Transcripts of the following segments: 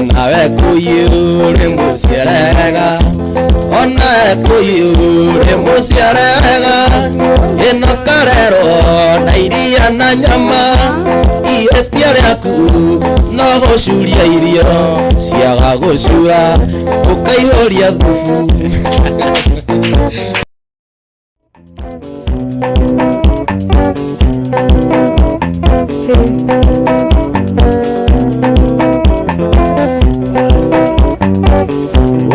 nawe kuyure musiarega ona kuyure musiarega eno karero na iria na nyama ihetia rĩaku no gũcuria irio ciaga gũcura ũkaihũria thubu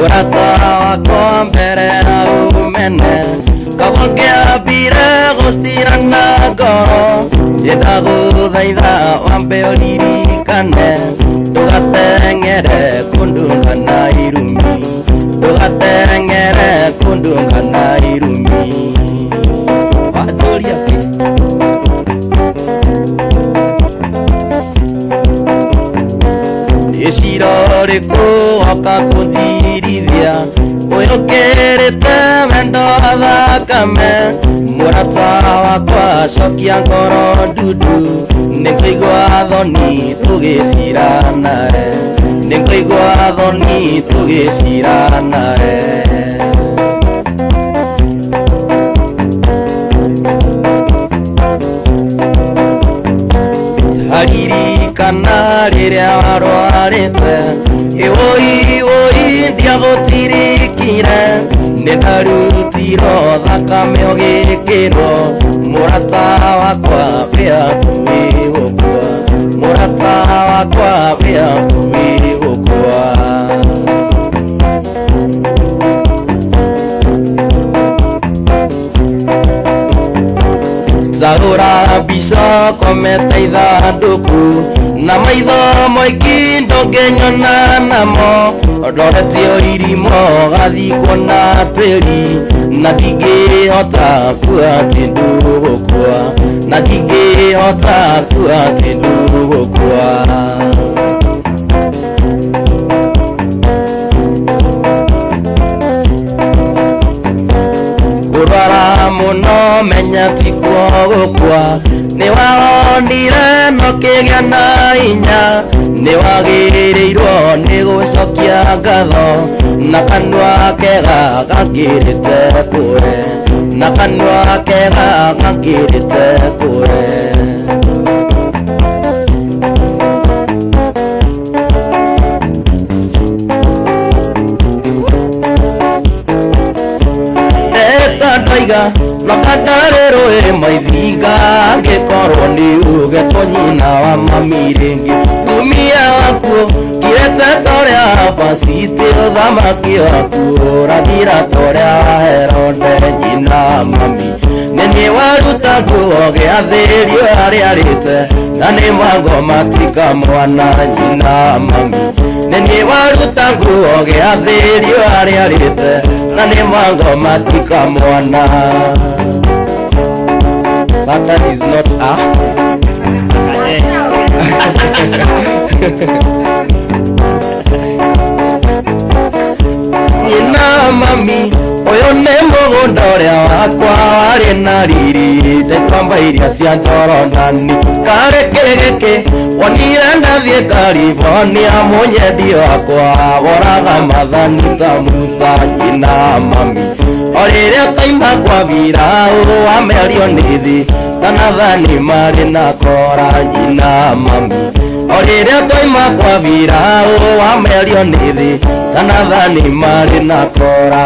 urata wakwa mbere ya umene kabongea mbire gũcirana ngoro ndagũthaitha wambe ũririkane ndũgateng'ere kũndũ ngana irumi ndũgateng'ere kũndũ ngana irumi wajũria iciro rĩkũhoka kũnjirithia ũyũkĩrĩte wendo thakame mũrata wakwa cokia ngoro ndundu nĩngũigua thoni tũgĩcira nawe nĩngũigua thoni tũgĩcira nawe aririkana rĩrĩa warwarĩte ĩwoi ndiagũtirikire nĩndarutirwo thakame ũgĩkĩrwo mũrata wakwa wĩhakuhĩ gũkua mũrata wakwa wĩhakuhĩ gũkua zagũra mbica kometa ithandũkũ na maitho moingĩ ndũngĩnyona namo ndoretio irimo gathikwo na tĩri na ndingĩhota kuoya atĩ ndũgũkua na ndingĩhota kuoya atĩ ndũgũkua kurwara muno menya tikwo gũkua nĩwahonire no kĩgĩa na hinya nĩwagĩrĩirwo nĩ gũcokia ngatho na kanua kega gakĩrĩte kũre na kanua kega gakĩrĩte kũre nakadarero maithinga angĩkorwo nĩ ugetwo nyina wa mami rĩngĩ tumia wakuo kirete torĩa basite ũthamaki wakuo rathira torĩa Herode nyina mami nĩ waruta nguo gĩathĩrio harĩa rĩte na nĩ mwango matika mwana nyina mami nĩ waruta nguo gĩathĩrio harĩa rĩte na nĩ mwango matika mwana Satan is not a nyina mami ũyũ nĩ mũgũnda ũrĩa wakwa warĩ na riri tekwamba iria cia Jorodani karĩ kĩgĩkĩ wonire ndathiĩ California mũnyendi wakwa woraga mathani ta Musa nyina mami o rĩrĩa taima kwa Firaũ wamerio nĩ thĩ Tanathani marĩ na kora nyina mami o rĩrĩa taima kwa Firaũ wamerio nĩ thĩ Tanathani marĩ na kora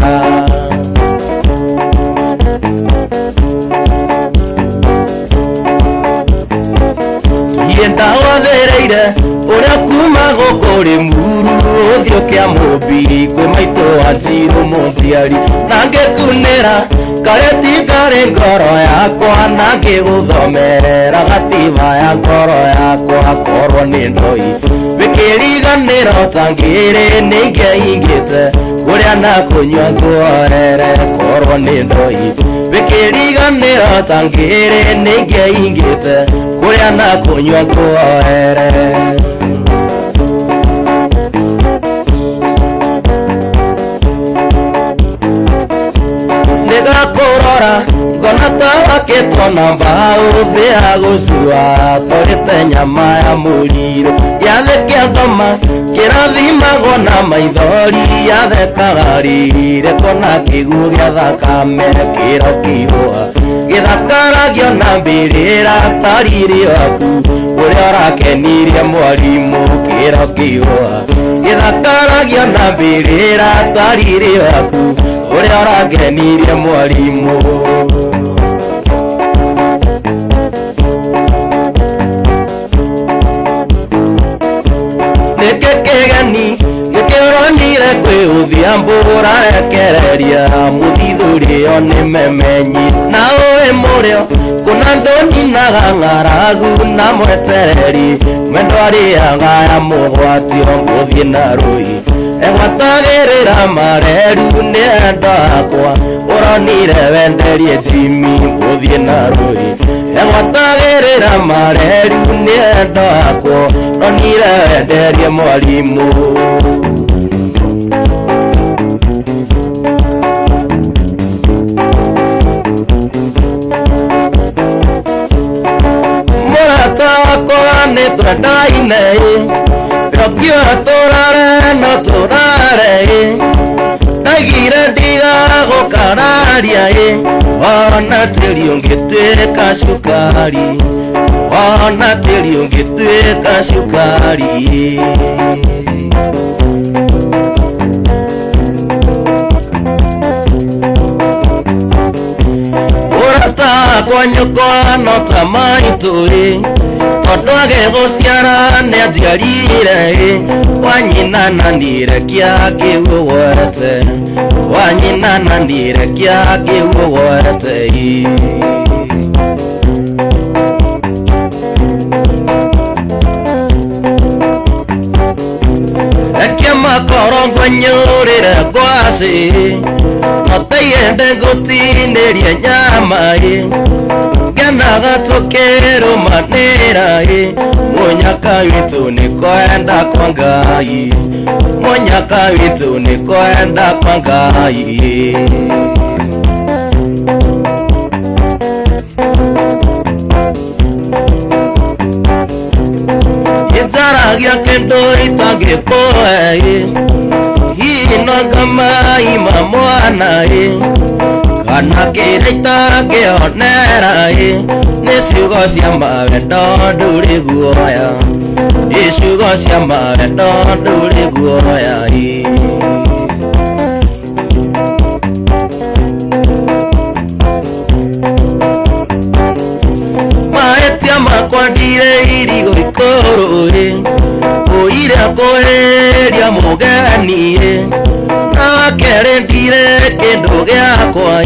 ndawathereire ũrĩa kuma gũkũ rĩmuru ũthiũ kĩa mũmbi kwĩ maitũ wa Njirũ mũciari na ngĩkunĩra kareti karĩ ngoro yakwa na ngĩgũthomera gatiba ya ngoro yakwa korwo nĩ ndoi wĩkĩriganĩro ta ngĩrĩ nĩ ingĩhingĩte kũrĩa na kũnyua nguoere korwo nĩ ndoi wĩkĩriganĩro ta ngĩrĩ nĩ ingĩhingĩte kũrĩa na kũnyua nguoere nĩgakũrora ngona ta wakĩtwo namba uthia gusua torite nyama ya muriro yathekia ngoma kirathimagwo na maithori yathekaga rire kona kiguo gĩa thakame kĩro kĩihũa gĩthakaragio na mbĩrĩra tariri waku ũrĩa ũrakenirie mwarimũ kĩro kĩihũa gĩthakaragio na mbĩrĩra tariri waku ũrĩa ũrakenirie mwarimũ Kegani gĩkĩronire kwĩũthia mbũra ekereria mũthithũri one memenyi na ũĩ mũrĩo kuna ndũninaga ng'aragu na mwetereri mwendo arĩaga ya mũgwatio ngũthiĩ na rũi egwatagĩrĩra mareru nĩ endo akwa ũronire wenderie Jimmy ngũthiĩ na rũi egwatagĩrĩra mareru nĩ endo akwa ũronire wenderie mwarimũ Twendaine Rokio torare no torare Nagire diga gokararia Ona teri ungetweka shukari Ona teri ungetweka shukari Urata kwa nyoko no tamaituri Tondwage gũciara nĩ anjiarire wanyina na ndirekia kĩguogoete wanyina na ndirekia kĩguogoete Rekia makoro nyũrĩre ngwacĩ Noteiende gũtinĩria nyama Genaga tũkĩrũmanĩra Mũnyaka witũ nĩ kwenda kwa Ngai Mũnyaka witũ nĩ kwenda kwa Ngai Gĩtaragia kĩndũ itangĩkũhe Hihi no ngamai mamwana Kana kĩrĩa itangĩonera Nĩ ciugo cia mawendo ndũrĩ guoya Nĩ ciugo cia mawendo ndũrĩ guoya Mahĩtia makwa ndirĩ ikũrũ Ũire kũhĩria mũgeni Na kerĩ ndire kĩndũ gĩakwa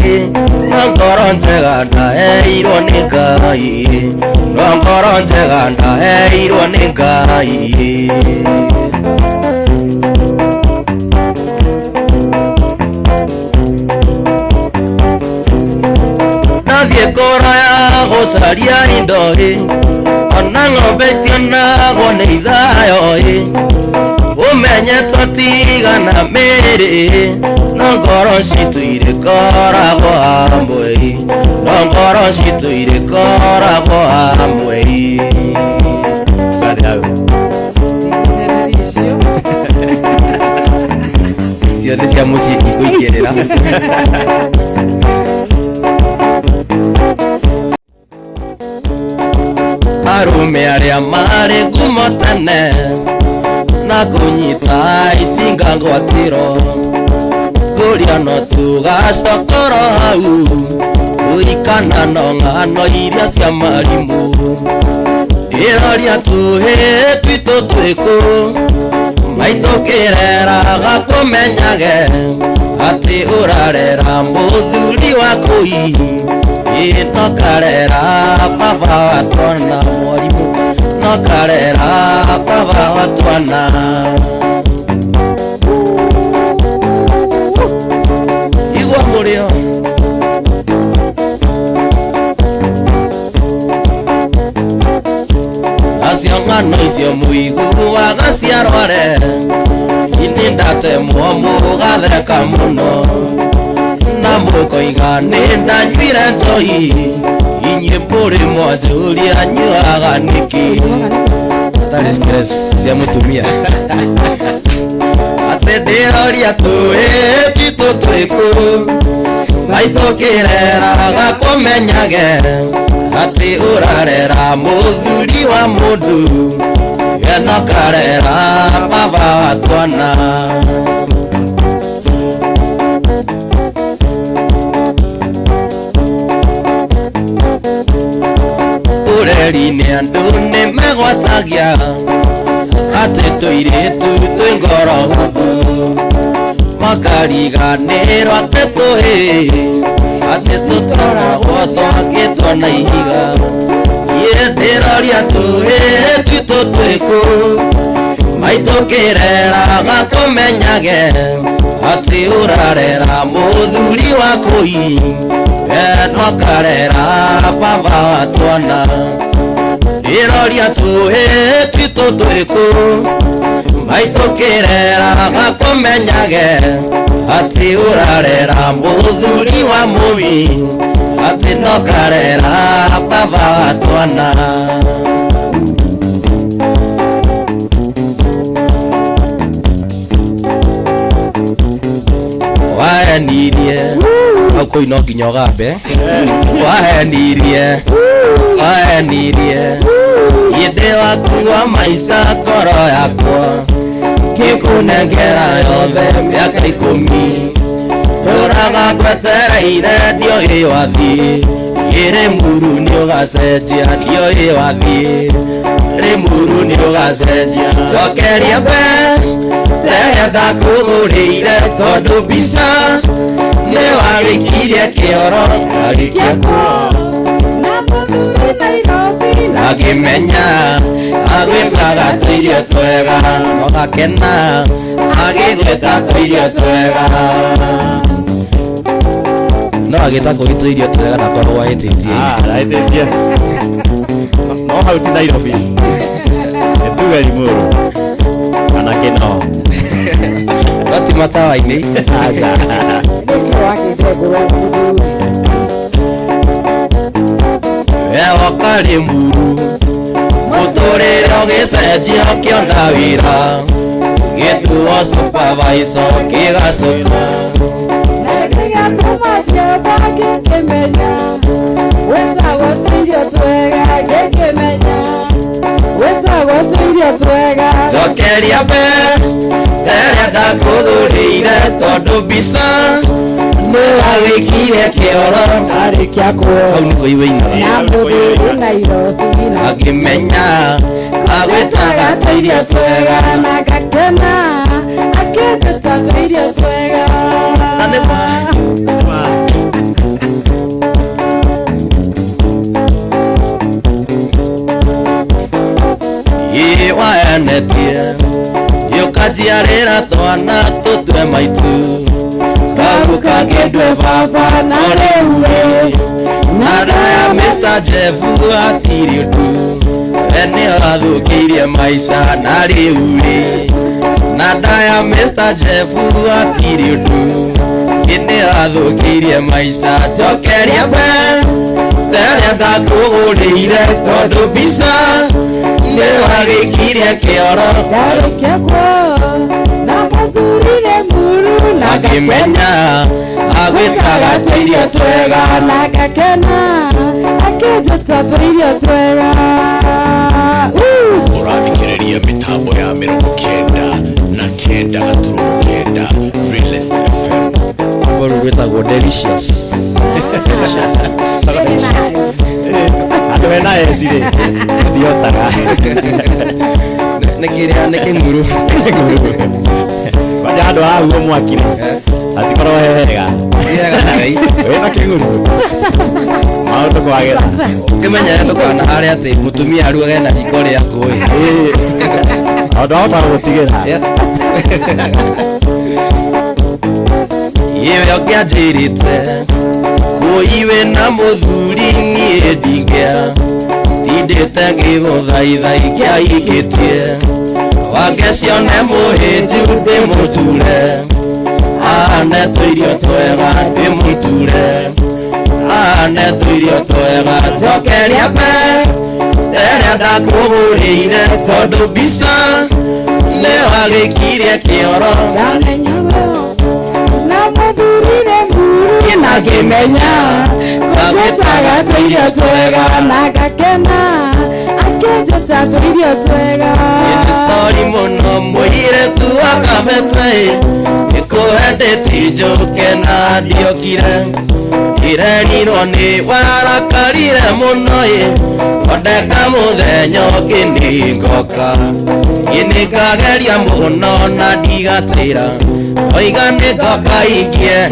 No ngoro njega ndaheirwo nĩ Ngai No ngoro njega ndaheirwo nĩ Ngai Nathiĩ kũraya gũcaria indo Ona ng'ombe tionagwo nĩ ithayo Umenye tũtigana mĩrĩ No ngoro citũ irĩkoragwo hamwe No ngoro citũ irĩkoragwo hamwe Icio nĩ cia mũciĩ ikũingĩrĩra Arũme arĩa marĩ ngumo tene Na kũnyita icinga ngwatĩro Kũrĩa no tũgacokoro hau Kũrikana no ng'ano iria cia marimũ Ĩroria tũhĩ twitũ twĩkũ Maitũ kĩreraga kũmenyage Atĩ ũrarera mũthuri wa kũi No karera baba wa twana mwarimũ No karera baba wa twana Igua mũrĩo Acio ng'ano icio mũiguaga ciarware Ini ndatemwo mũgatheka mũno Na mũkoiga nĩ ndanyuire njohi inye pore mwajulia nyuaga niki that is stress cia mutumia atenderoria tuwe tito twiku maitokirera gakomenyage ati urarera muthuri wa mundu enokarera baba wa twana ureri-inĩ andũ nĩmegwatagia atĩ tũirĩtu twĩ ngoro hũthũ makariganĩrwo atĩ tũhĩ atĩ tũtoragwo twakĩtwo na ihiga niĩ ndĩroria tũirĩtu tũtwĩkũ maitũkĩreraga kũmenyage atĩ ũrarera mũthuri wa kũi enokarera baba wa twana ndĩroria tũhĩ tũtwĩkũ maitũkĩreraga kũmenyage atĩ ũrarera mũthuri wa mũi atĩ nokarera baba wa twana wahenirie kũu no nginya ũgambe wahenirie ĩndĩ waku wa maica ngoro yakwa ngĩkũnengera yothe mĩaka 10 ndũraga ngwetereire ndioĩ wathiĩ Rimuru ni ugacenjia ndio wathiĩ Rimuru ni ugacenjia cokeria mbe rĩrĩa ndakũgũrĩire tondũ mbica nĩ wagĩkirie kĩoro arĩkia agĩmenya agwĩtaga tũirio twega ũgakena agĩgwĩta tũirio twega no agĩta kũgĩtwo irio twega na korwo ahĩtĩtie ahĩtĩtie no hau ti Nairobi nĩtuge Limuru kana kĩno gati matawa-inĩ woka Limuru mũtũrĩre ũgĩcenjia ũkĩona wĩra gĩtuo supervisor kĩgacoka cokeria mbe rĩrĩa ndakũgũrĩire tondũ mbica nĩ wagĩkire kĩoro arĩkia hau nĩ kũigua agĩmenya agwĩtaga tũirio twega na gakena akĩnjĩta tũirio twega na nĩ waenetie yũkanjiarĩra twana tũtue maitũ kau kangĩndwe baba na rĩu na ndaya Mr. Jeff atiri ũndũ nĩ athũkĩirie maica na rĩu na ndaya Mr. Jeff atiri ũndũ nĩ athũkĩirie maica cokeria mbe rĩrĩa ndakũgũrĩire tondũ mbica nĩ wagĩkirie kĩoro arĩkia na mũthurire Limuru na agĩmenya agwĩtaga tũirio twega na gakena akĩnjĩta tũirio twega ũrathikĩrĩria mĩtambo ya 99.9 Realest FM ngoro gwĩtagwo delicious andũ ena ecirĩ ndiotaga nĩ kĩrĩa nĩ kĩnguru kwaja andũ ahuo mwakire atikorwo hega wĩna kĩnguru maũndũ kwagĩra ũkĩmenyere ndũkana harĩa atĩ mũtumia aruage na riko rĩa ngũĩ andũ ao magũtigĩra yewe ũkĩanjĩrĩte kũiwe na mũthuri niĩ ndingĩa ndindĩte ngĩgũthaitha ikĩahikĩtie wangĩcione mũhĩnju ndĩmũture ahane tũirio twega ndĩmũture Tugane tuirio twega Jokeria pe Ere ndakũgũrĩire Tondũ mbica Nĩyo agĩkirie kĩoro Na mũthurire mburu Na ngĩmenya Kũnjĩtaga tũirio twega Na ngakena Akĩnjĩta tũirio twega Ĩnĩ sorry mũno mũirĩtu wa Kabete Nĩkũhendete njoke na ndiokire Irenirwo nĩ warakarire mũno Ondeka mũthenya ũngĩ nĩngoka Ĩnĩ ngageria mũno na ndigatĩra Oiga nĩngoka ingie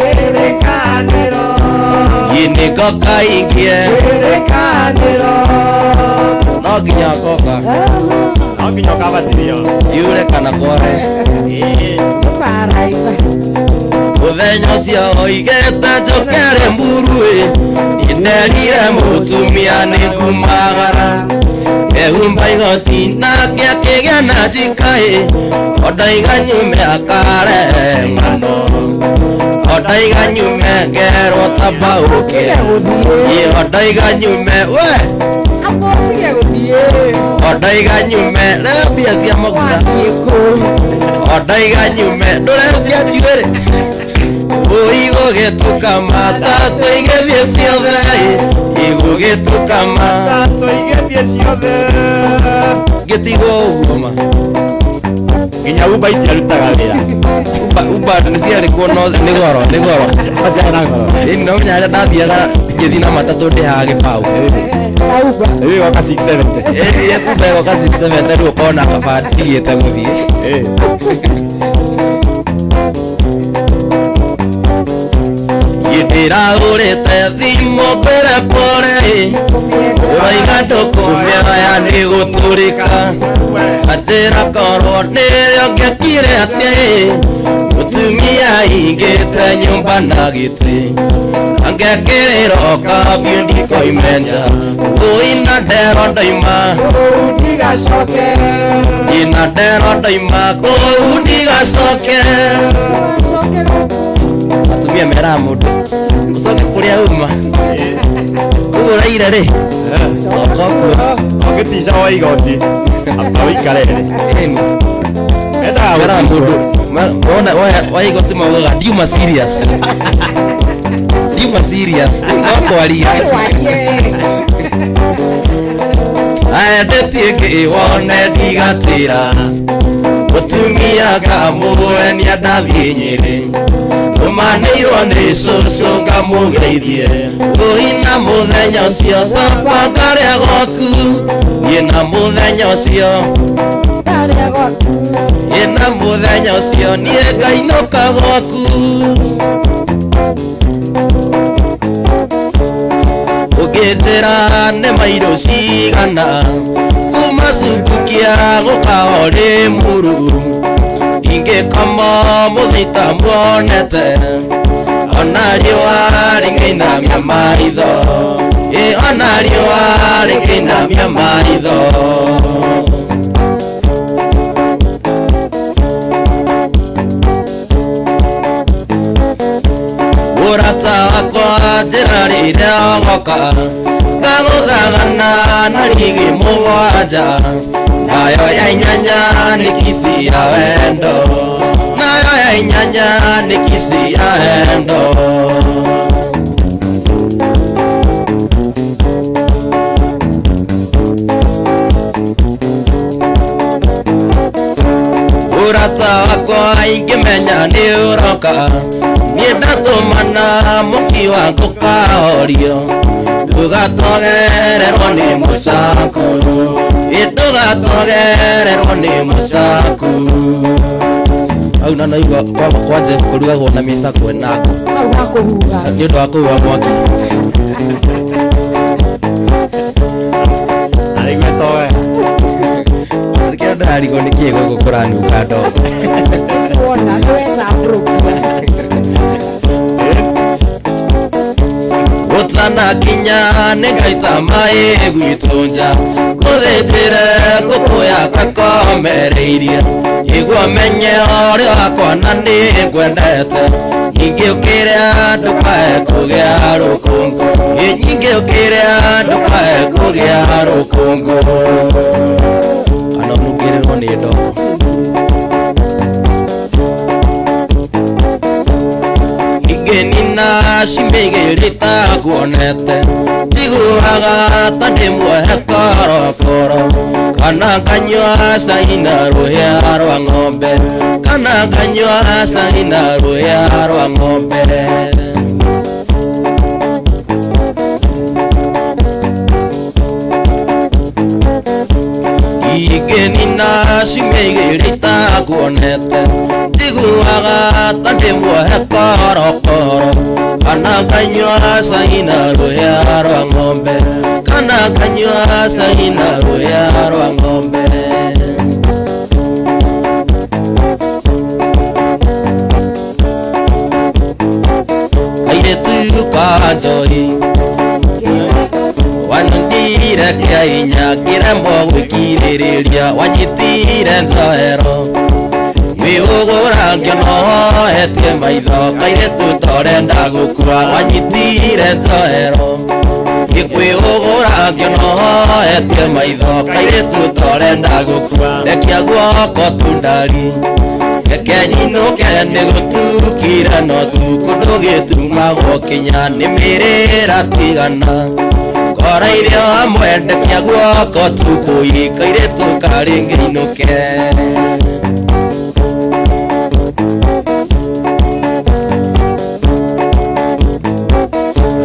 Ĩnĩ ngoka ingie No nginya ngoka No nginya ũkabatithio Yure kana kware Mũthenya ũcio oigĩte njokere mburu Nĩnderire mũtumia nĩngumagara Ehumba igoti nake akĩgĩa na njika Ondaiga nyume akare ng'ano Ondaiga nyume ngerwo tambaũke Ondaiga nyume we Ondaiga nyume rĩa mbia cia maguta Ondaiga nyume ndũrecia njuĩrĩ Igũgĩtukama tatũ igĩthiĩ ciothe Igũgĩtukama Tatũ igĩthiĩ ciothe Gĩtigwo ũguo ma Nginya Uba itiarutaga wĩra Uba nĩciarĩkuo no nĩ goro Ọjaa na goro Ĩni no menya rĩa ndathiaga ngĩthiĩ na matatũ ndĩhaga gĩbaũ Rĩu ĩgoka 670 Uba ĩgoka 670 rĩu ũkorwo na kaba ndigĩte gũthiĩ Ndĩragũrĩte thimũ mbere pore Ũraiga ndũkũmĩoya nĩgũtũrĩka Anjĩra korwo nĩrĩo ngekire atĩ Mũtumia aingĩte nyũmba na gĩtĩ Angekĩrĩrwo kabiũ ndikoimenja Ũina ndero ndaima Ina ndero ndaima Kũu ndigacoke Atumia meraga mũndũ Ũcoke kũrĩa uma Kũgũraire rĩ Coka ũguo Ũngĩtica wa igoti Awĩikare Meraga mũndũ wa igoti maugaga ndiuma serious Ndiuma serious No kwaria Aendetie ngĩwone ndigatĩra Mũtumia ngamũe nĩandathiĩ Nyĩrĩ Tũmanĩirwo nĩ cũcũ ngamũgeithie Ũina mũthenya ũcio Sapa ngarĩa gwaku Ĩna mũthenya ũcio Ĩna mũthenya ũcio Niĩ ngainũka gwaku Ũngĩnjĩra nĩ mairũ cigana Kuma cuku kĩa gũka Limuru Ingĩkoma mũthita muonete Ona riũa rĩngĩinamia maitho Ona riũa rĩngĩinamia maitho Ũrata wakwa njĩra rĩrĩa woka Ngagũthagana na rigi mũgwanja Nayo ya inyanya nĩ kisi ya wendo Nayo ya inyanya nĩ kisi ya wendo Ũrata wakwa ingĩmenya nĩ ũroka Niĩ ndatũmana mũkiwa ngũkahorio Ndũgatogererwo nĩ mũcakũru Ndũgatogererwo nĩ mũcakũru Hau na naigua kwanje kũrugagwo na mĩcakwe na ngũ Nĩ ũndũ wa kũhuha mwaki Arĩgwĩtwo we Kĩrĩa ndĩrarigwo nĩ kĩĩ gũkũ kũraniuga ndogo Gũtana kinya nĩ ngaita maĩ gwitũ nja Ngũthĩnjĩre ngũkũ yakwa ĩkomereirie Igua menye ũrĩa wakwa na nĩ ngwendete ingĩũkĩrĩa ndũkae kũgĩa rũkũngũ ingĩũkĩrĩa ndũkae kũgĩa rũkũngũ kana nũngĩrĩrwo nĩ ndogo ingĩnina cimĩigĩrĩta nguonete njiguaga ta ndĩmuohe korokoro kana nganyua cai na rũhĩa rwa ng'ombe kana nganyua cai na rũhĩa rwa ng'ombe ingĩnina cimĩigĩrĩta nguonete njiguaga ta ndĩmuohe korokoro kana nganyua cai na rũhĩa rwa ng'ombe kana nganyua cai na rũhĩa rwa ng'ombe kairĩtu ka njoi wanundire kĩa hinya ngĩremwo gwĩkirĩrĩria wanyitire njohero wĩũgũra ngĩonohetie maitho kairĩtu torenda gũkua wanyitire njohero ngĩkwĩũgũra ngĩonohetie maitho kairĩtu torenda gũkua rekia guoko tundari reke nyinũke nĩ gũtukire no tu kũndũ gĩtumagwo kinya nĩ mĩrĩra tigana kora irio hamwe ndekia guoko tu kũi kairĩtu karĩ ngĩinũke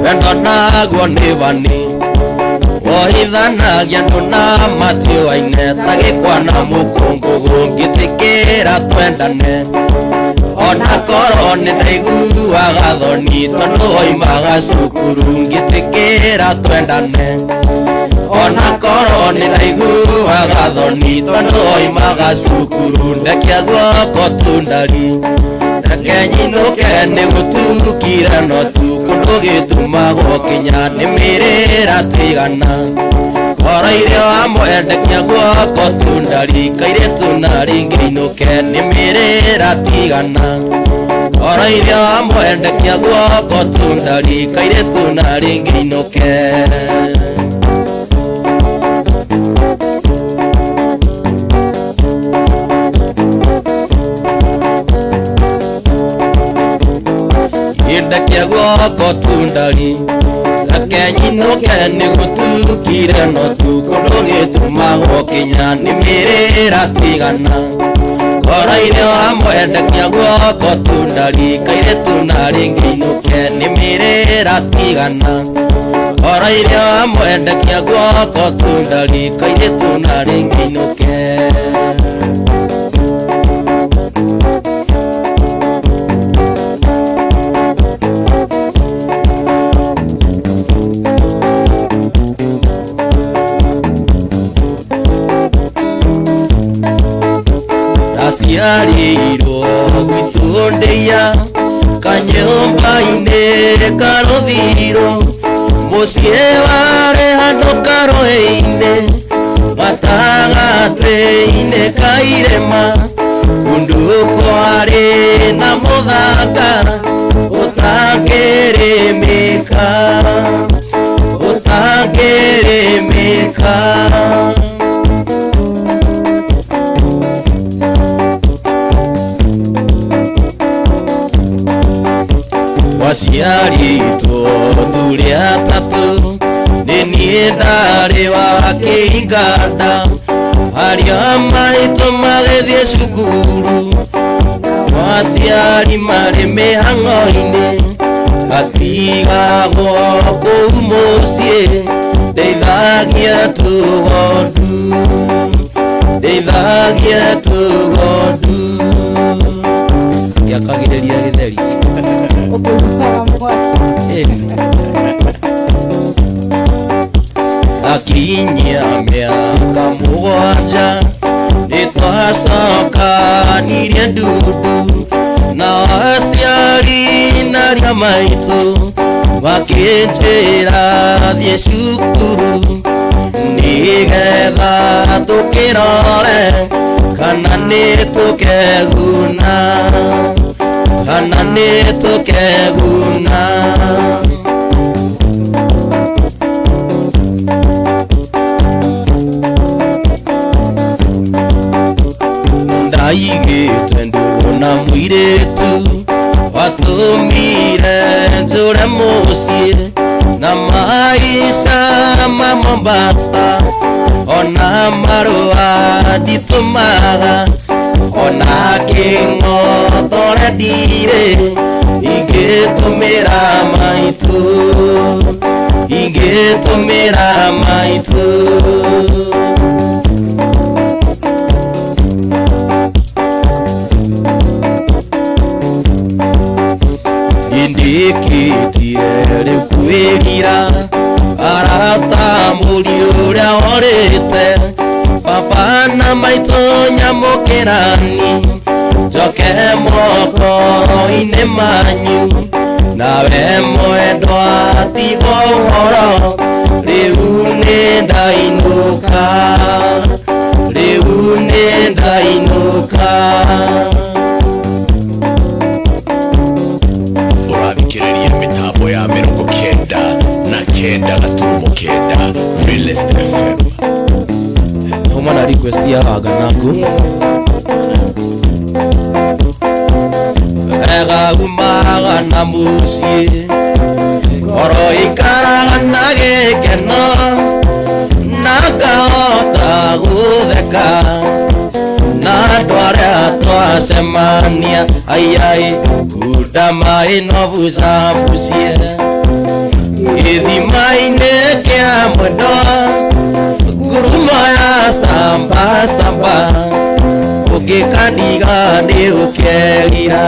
wendo naguo nĩ bani wohithanagia andũ na matiũaine ta gĩkwa na mũkũngũgũ ngĩtĩkĩra twendane ona korwo nĩ ndaiguaga thoni tondũ oimaga cukuru ngĩtĩkĩra twendane ona korwo nĩ ndaiguaga thoni tondũ oimaga cukuru ndekia guoko tundari reke nyinũke nĩ gũtukire no tu kũndũ gĩtumagwo kinya nĩ mĩrĩra tigana kora irio hamwe ndekia guoko tundari kairĩtu na rĩngĩ inũke nĩ mĩrĩra tigana kora irio hamwe ndekia guoko tundari kairĩtu na rĩngĩ inũke ndekia guoko tundari reke nyinũke nĩ gũtukire no tu kũndũ gĩtumagwo kinya nĩ mĩrĩra tigana kora irio hamwe ndekia guoko tundari kairĩtu na rĩngĩ inũke nĩ mĩrĩra tigana kora irio hamwe ndekia guoko tundari kairĩtu na rĩngĩ inũke yarirwo gwitũndĩia kanyũmba-inĩ karũthirwo mũciĩ warĩ handũ karũĩ-inĩ gatagatĩ-inĩ ka irĩma kũndũ kwarĩ na mũthanga ũtangĩrĩmĩka ũtangĩrĩmĩka waciaritwo thuri atatũ nĩ niĩ ndarĩ wa kĩinganda arĩa maitũ magĩthiĩ cukuru waciari marĩ mĩhang'o-inĩ atigagwo kũu mũciĩ ndeithagia tũgondu ndeithagia tũgondu ngĩakagĩrĩria gĩtheri akinyia mĩaka mũgwanja nĩtwacokanire ndudu na aciari na arĩa maitũ makĩnjĩra thiĩ cukuru nĩgetha tũkĩrore kana nĩtũkeguna na nitukeguna ndaigite ndona mwiretu watumire njure mucie na maisha ma Mombasa ona marua nditumaga ona king'otore ndire ingĩtũmĩra maitũ indĩkĩtie rĩu kwĩrira arata mũri ũrĩa orĩte baba na maitũ nyamũkĩrani njoke moko-inĩ manyu nawe mwendwa tiga ũhoro rĩu nĩ ndainũka ũrathikĩrĩria mĩtambo ya 99.9 Realest FM. homa na request ya Wanganagu ega umaga na muciĩ ngoro ikaraga na gĩkeno na ngahota gũtheka na andũ arĩa twacemania aiai kunda maĩ no bucabucie gĩthima-inĩ kĩa mwendo ngurumo ya samba ũngĩkandiga nĩ ũkerira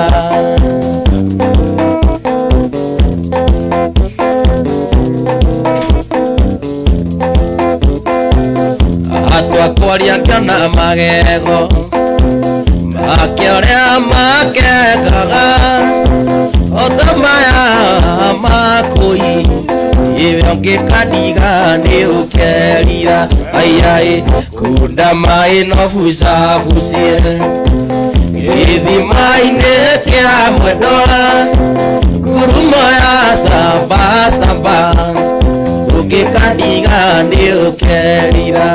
atwakwaria ngĩona magego make ũrĩa makengaga otamaya makũi iwe ũngĩkandiga nĩ ũkerira aiai kunda maĩ no bucabucie gĩthima-inĩ kĩa mwendo ngurumo ya samba ũngĩkandiga nĩ ũkerira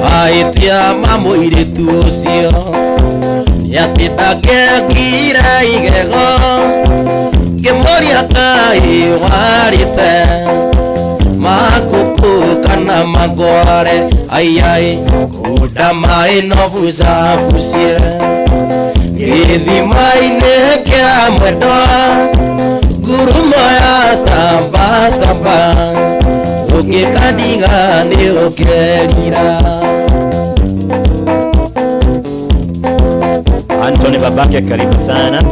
wahĩtia mamũirĩtu ũcio nĩatĩ ndangĩangire igego ngĩmũria kaĩ warĩte makũkũ kana magware aiai kunda maĩ no bucabucie gĩthima-inĩ kĩa mwendo ngurumo ya samba ũngĩkandiga nĩ ũkerira Anthony babake karibu sana.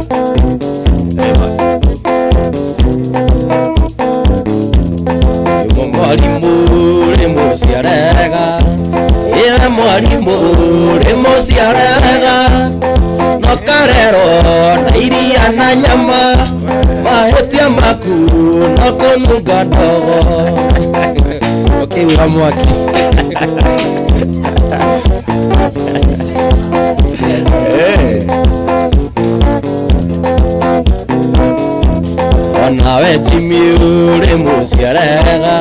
Mwalimu rĩmũciarega ĩwe mwalimu rĩmũciarega no karero na iria na nyama mahĩtia maku no kũnunga ndogo ũkĩura mwaki onawe Jimmy rĩmũciarega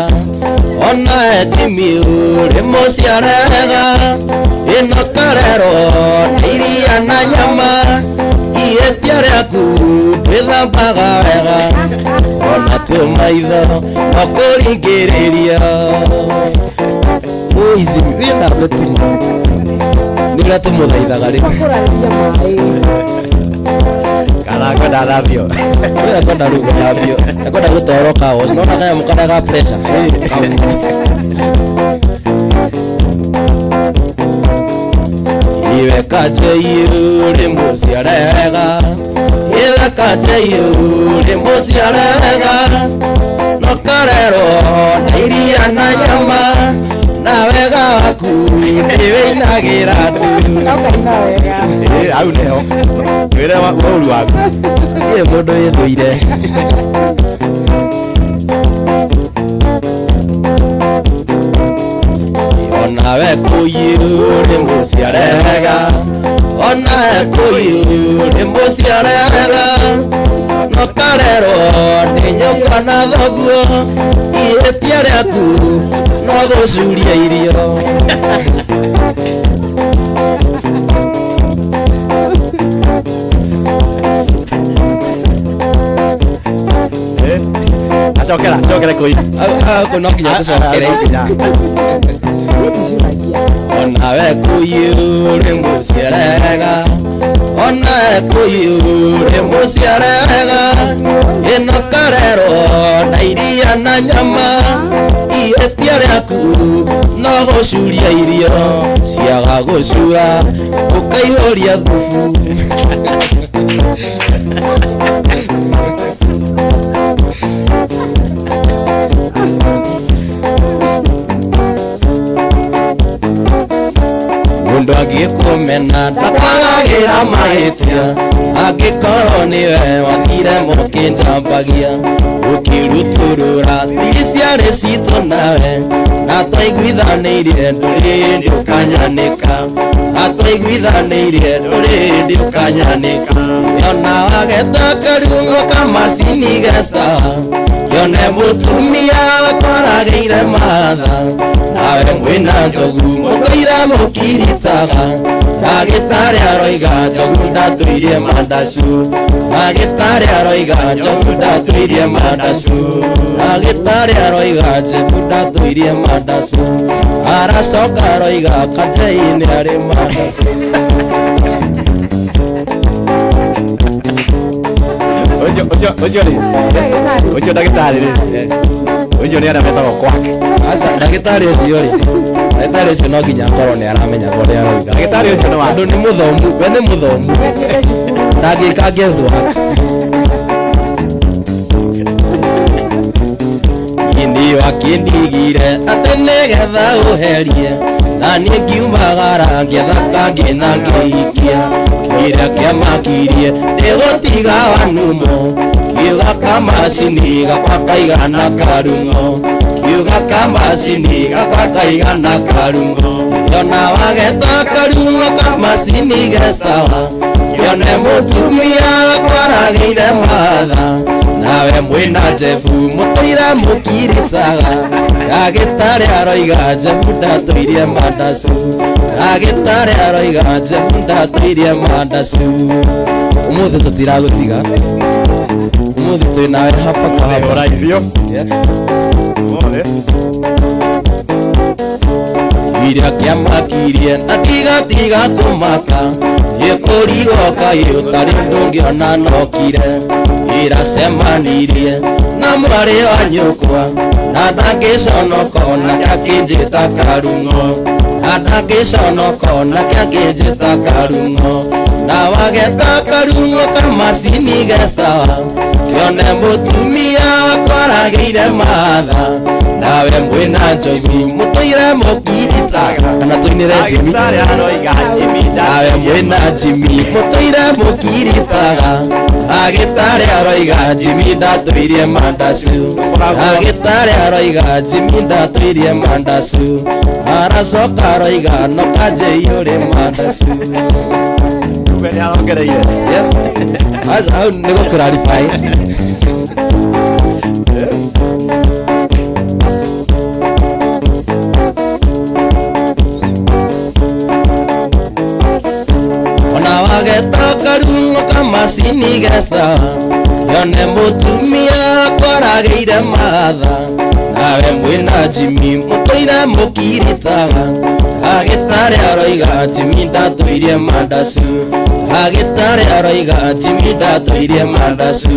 onawe Jimmy rĩmũciarega ĩno karero na iria na nyama ihĩtia rĩaku ndĩthambaga wega ona tũmaitho no kũringĩrĩria mũici wĩna gũtuma nĩũrĩa tũmũthaithaga rĩ Kana kwenda thabio. Wewe kwenda rũgo thabio nakwenda gũtoroka os nona kaya mũkana ga pressure iwe kaje yũrĩ mũciarega iwe kaje yũrĩ mũciarega no karero na iria na nyama na wega waku ndĩwĩinagĩra tu Au neho. Wĩra wa ũru waku. Niĩ mũndũ wĩthũire ekuyu rimuciarega ona ekuyu rimuciarega no karero ni nyũkwa na thoguo ihĩtia rĩaku no gũcuria irio Acokera kũi au no nginya tũcokere ona we kuyu rimuciarega ona kuyu rimuciarega ino karero na iria na nyama ihĩtia rĩaku no gũcuria irio ciaga gũcura ũkaihũria thubu mundu angĩkũmena ndakwagagĩra mahĩtia angĩkorwo nĩwe wathire mũkĩnjambagia ũkĩruturura thiri ciarĩ citũ nawe na twaiguithanĩirie ndũrĩ ndũkanyanĩka na twaiguithanĩirie ndũrĩ ndũkanyanĩka yona wageta karungo kamacini geca yone mũtumia kwaragĩire matha nawe mwĩna njogu mũtũire mũkiritaga ndagĩtarĩ aroiga njogu ndatũirie mandacu ndagĩtarĩ aroiga njogu ndatũirie mandacu ndagĩtarĩ aroiga njebu ndatũirie mandacu aracoka aroiga kanjei-inĩ arĩ mandacu Ucio ndagĩtarĩ rĩ ucio nĩ arĩa metagwo kwake aca ndagĩtarĩ ũcio rĩ ndagĩtarĩ ũcio no nginya akorwo nĩ aramenya ũrĩa aroiga ndagĩtarĩ ũcio nĩ wa andũ nĩ mũthomu we nĩ mũthomu ndangĩka ngezwa ndio akĩndigire atĩ nĩgetha ũherie na niĩ ngiumagara ngĩthaka ngĩna ngĩikia kĩrĩa kĩamakirie ndĩgũtiga wanumo kiuga kamacini gakwa kaigana karungo kiuga kamacini gakwa kaigana karungo yona wageta karungo kamacini gecawa yone mũtumia kwaragĩire matha nawe mwĩna njebu mũtũire mũkiritaga ndagĩtarĩ aroiga njebu ndatũirie mandacu ndagĩtarĩ aroiga njebu ndatũirie mandacu ũmũthĩ tũtiragũtiga ũmũthĩ twĩ nawe hapa kwa hapa ũraithio iria kĩamakirie na ndigatiga kũmaka gĩkũrigoka ũtarĩ ndũngĩona nokire iracemanirie na mwarĩ wa nyũkwa na ndangĩconokona akĩnjĩta karungo na ndangĩconokona akĩnjĩta karungo na wageta karungo kamacini gecawa kĩone mũtumia kwaragĩire matha nawe mwĩna njogu mũtũire mũkiritaga kana tũinĩre Jimmy nawe mwĩna Jimmy mũtũire mũkiritaga ndagĩtarĩ aroiga Jimmy ndatũirie mandacu ndagĩtarĩ aroiga Jimmy ndatũirie mandacu aracoka aroiga no kanjei ũrĩ mandacu nĩ arongereire aca hau nĩ gũkũraribai ona wageta karungo kamacini geca yone mũtumia kwaragĩire matha nawe mwĩna Jimmy mũtũire mũkiritaga ndagĩtarĩ aroiga Jimmy ndatũirie mandacu ndagĩtarĩ aroiga Jimmy ndatũirie mandacu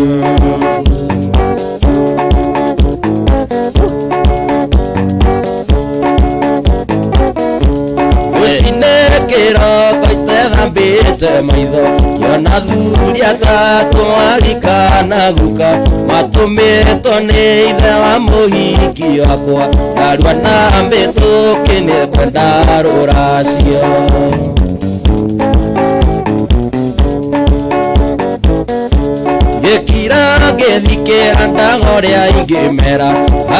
ũcine kĩroko itethambĩte maitho kĩona thuri atatũ arikana guka matũmĩtwo nĩ ithe wa mũhiki wakwa ndarua na mbĩtũkĩ nĩ kwenda rũracio gĩkira ngithikira ndagoria ingimera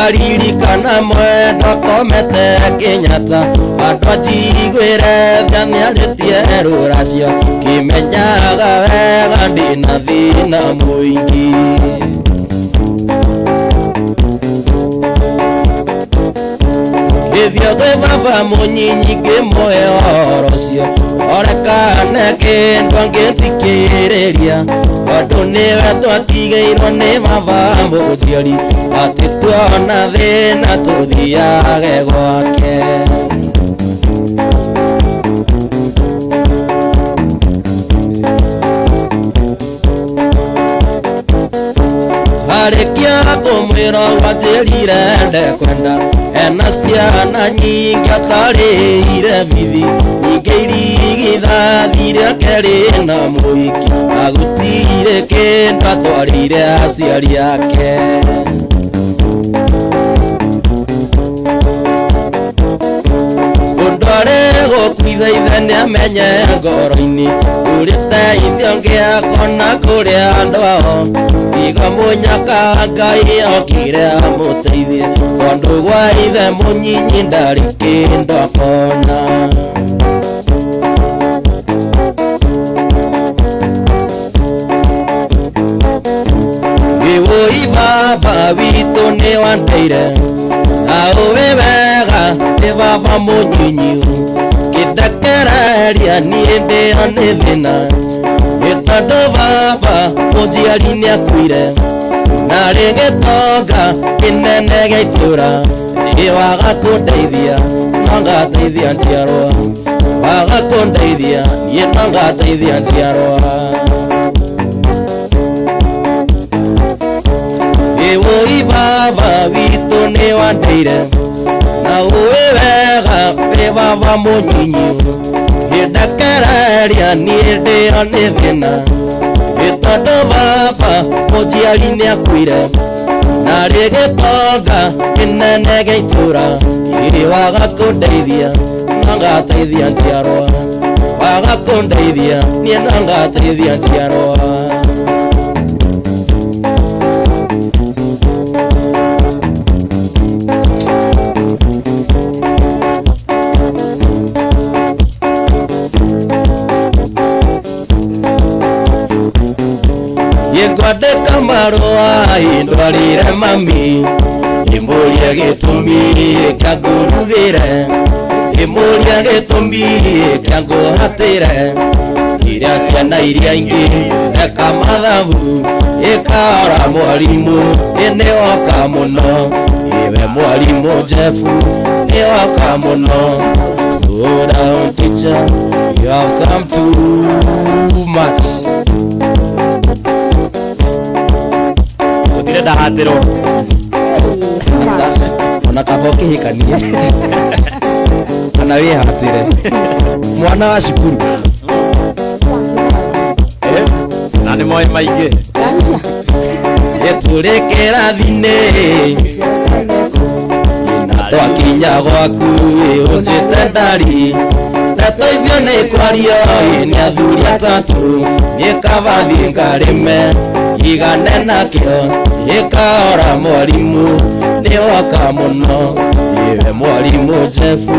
aririkana mwendo komete kinyata andũ njiguire thia nĩarĩtie rũracio kimenyaga wega ndĩna thĩna mũingĩ gĩthio gwĩ baba mũnyinyi ngĩmũhe ũhoro ũcio orekane kĩndũ ngĩthikĩrĩria tondũ nĩwe twatigĩirwo nĩ baba mũciari atĩ tuona thĩna tũthiage gwake arĩkia kũmwĩra wanjĩrire ndekwenda ena ciana nyingĩ atarĩire bithi nyingĩ irigithathire akerĩ na mũhiki na gũtirĩ kĩndũ atwarĩire aciari ake gũkwithaitha nĩamenye ngoro-inĩ ũrĩte ithio ngĩakona kũrĩa andũ ao tiga mũnyaka Ngai okire amũteithie tondũ gwa ithe mũnyinyi ndarĩ kĩndũ akona wĩwũi baba witũ nĩ wandeire na ũwĩ wega nĩ baba mũnyinyi kĩndekereria niĩ ndĩo nĩ thĩna nĩ tondũ baba mũciari nĩakuire na rĩgĩtonga kĩnene gĩa itũra waga kũndeithia no ngateithia njiarwa waga kũndeithia niĩ no ngateithia njiarwa wĩwũi baba witũ nĩ wandeire na ũwĩ wega wĩ baba mũnyinyi kĩndekereria niĩ ndĩo nĩ thĩna nĩ tondũ baba mũciari nĩakuire na rĩgĩtonga kĩnene gĩa itũra waga kũndeithia no ngateithia njiarwa waga kũndeithia niĩ no ngateithia njiarwa ngwandĩka marũa ndwarĩre mami ngĩmũria gĩtũmi kĩa ngũrugĩre ngĩmũria gĩtũmi kĩa ngũhatĩre iria ciana iria ingĩ eka mathabu ĩkara mwarimũ nĩoka mũno iwe mwarimũ Jefu nĩoka mũno slow down teacher you have come too much ndahatĩrwo ona kaba ũkĩhĩkanie kana wĩhatĩre mwana wa cukuru na nĩ moĩ maingĩ tũrĩ kĩrathi-inĩ na twakinya gwaku ũnjĩte ndari ndeto icio nĩ kwario nĩ athuri atatũ nĩ kabathi ngarĩme igane nakĩo ĩkahora mwarimũ nĩwoka mũno iwe mwarimũ Jefu